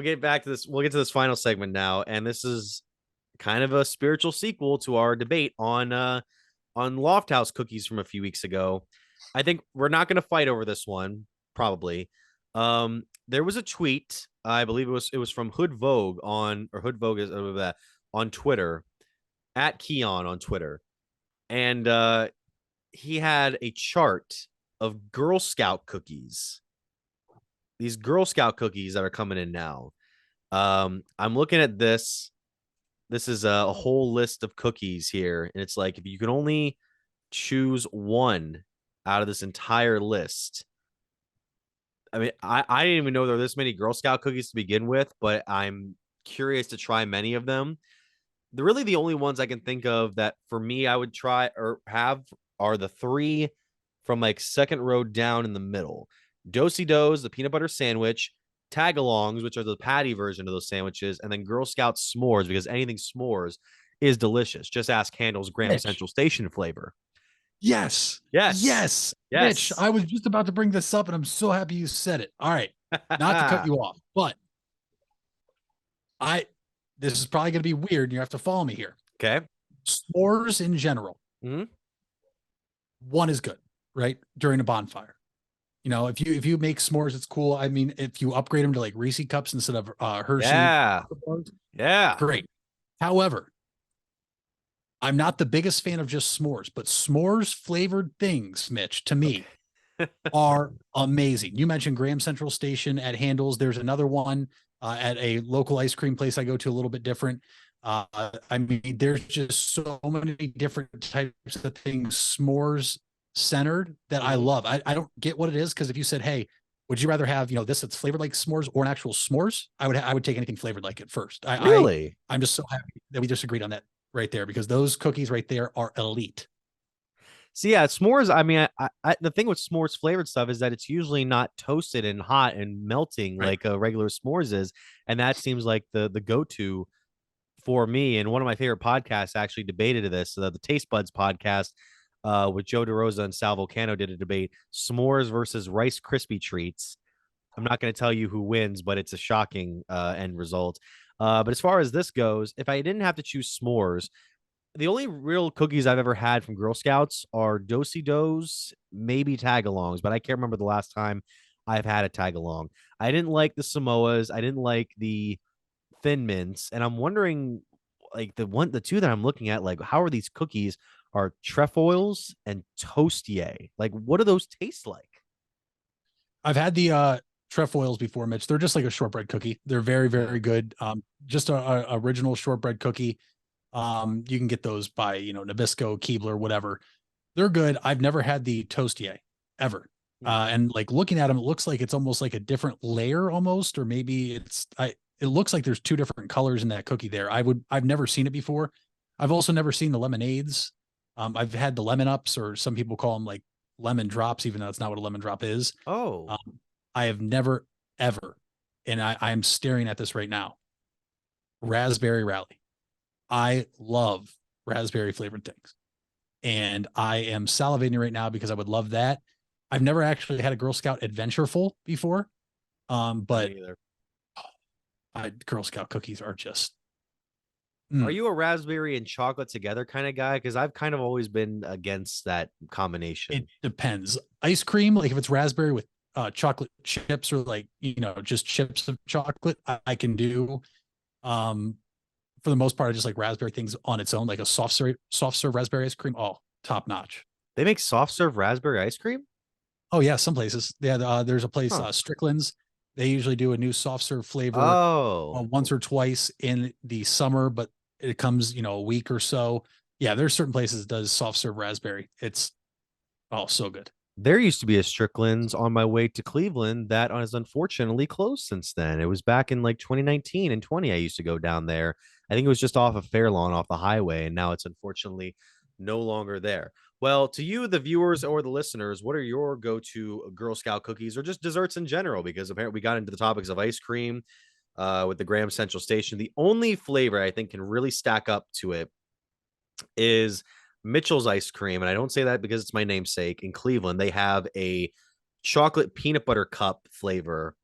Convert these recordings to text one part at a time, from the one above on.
get back to this. We'll get to this final segment now, and this is kind of a spiritual sequel to our debate on Loft House cookies from a few weeks ago. I think we're not going to fight over this one, probably. There was a tweet, I believe it was from Hood Vogue Hood Vogue is that on Twitter at Keon on Twitter, and he had a chart of Girl Scout cookies. These Girl Scout cookies that are coming in now. I'm looking at this. This is a whole list of cookies here, and it's like if you can only choose one out of this entire list. I mean, I didn't even know there were this many Girl Scout cookies to begin with, but I'm curious to try many of them. Really the only ones I can think of that for me I would try or have are the three from like second row down in the middle. Dosey Does, the peanut butter sandwich, tagalongs, which are the patty version of those sandwiches, and then Girl Scout s'mores, because anything s'mores is delicious. Just ask Handel's Graham Mitch. Central Station flavor. Yes. Yes. Yes. Mitch, Yes. I was just about to bring this up and I'm so happy you said it. All right. Not to cut you off, but I this is probably going to be weird. You have to follow me here. Okay. S'mores in general. Mm-hmm. One is good, right? During a bonfire. You know, if you make s'mores, it's cool. I mean, if you upgrade them to like Reese cups instead of Hershey, Yeah. Yeah. great. However, I'm not the biggest fan of just s'mores, but s'mores flavored things, Mitch, to me are amazing. You mentioned Graham Central Station at Handles. There's another one at a local ice cream place I go to, a little bit different. I mean, there's just so many different types of things, s'mores centered, that I love. I don't get what it is, because if you said, hey, would you rather have, this that's flavored like s'mores or an actual s'mores? I would take anything flavored like it first. Really? I'm just so happy that we just agreed on that right there, because those cookies right there are elite. So yeah, s'mores. I mean, the thing with s'mores flavored stuff is that it's usually not toasted and hot and melting Right. like a regular s'mores is, and that seems like the go to for me. And one of my favorite podcasts actually debated this. The Taste Buds podcast with Joe DeRosa and Sal Volcano did a debate: s'mores versus Rice Krispie treats. I'm not going to tell you who wins, but it's a shocking end result. But as far as this goes, if I didn't have to choose s'mores, the only real cookies I've ever had from Girl Scouts are Dosey Does, maybe Tagalongs, but I can't remember the last time I've had a Tagalong. I didn't like the Samoas. I didn't like the Thin Mints, and I'm wondering, like the two that I'm looking at, like how are these cookies? Are trefoils and toastier? Like, what do those taste like? I've had the trefoils before, Mitch. They're just like a shortbread cookie. They're very, Yeah. very good. Just a original shortbread cookie. You can get those by, Nabisco, Keebler, whatever. They're good. I've never had the toastier ever. And like looking at them, it looks like it's almost like a different layer almost, or maybe it looks like there's two different colors in that cookie there. I've never seen it before. I've also never seen the lemonades. I've had the lemon ups, or some people call them like lemon drops, even though that's not what a lemon drop is. Oh, I have never, ever, and I'm staring at this right now. Raspberry Rally. I love raspberry flavored things. And I am salivating right now because I would love that. I've never actually had a Girl Scout Adventureful before. But Girl Scout cookies are just. Are you a raspberry and chocolate together kind of guy? Because I've kind of always been against that combination. It depends. Ice cream, like if it's raspberry with chocolate chips, or like, just chips of chocolate, I can do. For the most part, I just like raspberry things on its own, like a soft serve raspberry ice cream. Oh, top notch. They make soft serve raspberry ice cream? Oh yeah, some places. Yeah, there's a place, Huh. Strickland's. They usually do a new soft serve flavor Oh, once or twice in the summer, but it comes, a week or so. Yeah, there's certain places that does soft serve raspberry. It's so good. there used to be a Strickland's on my way to Cleveland that has unfortunately closed since then. It was back in like 2019 and 20. I used to go down there. I think it was just off of Fairlawn off the highway, and now it's unfortunately no longer there. Well, to you, the viewers or the listeners, what are your go-to Girl Scout cookies or just desserts in general? Because apparently we got into the topics of ice cream with the Graham Central Station. The only flavor I think can really stack up to it is Mitchell's ice cream. And I don't say that because it's my namesake. In Cleveland, they have a chocolate peanut butter cup flavor.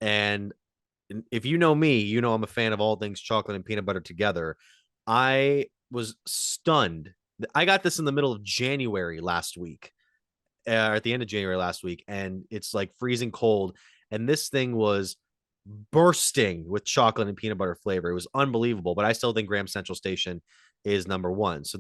And if you know me, you know I'm a fan of all things chocolate and peanut butter together. I was stunned. I got this in the middle of January last week, at the end of January last week, and it's like freezing cold. And this thing was bursting with chocolate and peanut butter flavor. It was unbelievable, but I still think Graham Central Station is number one. So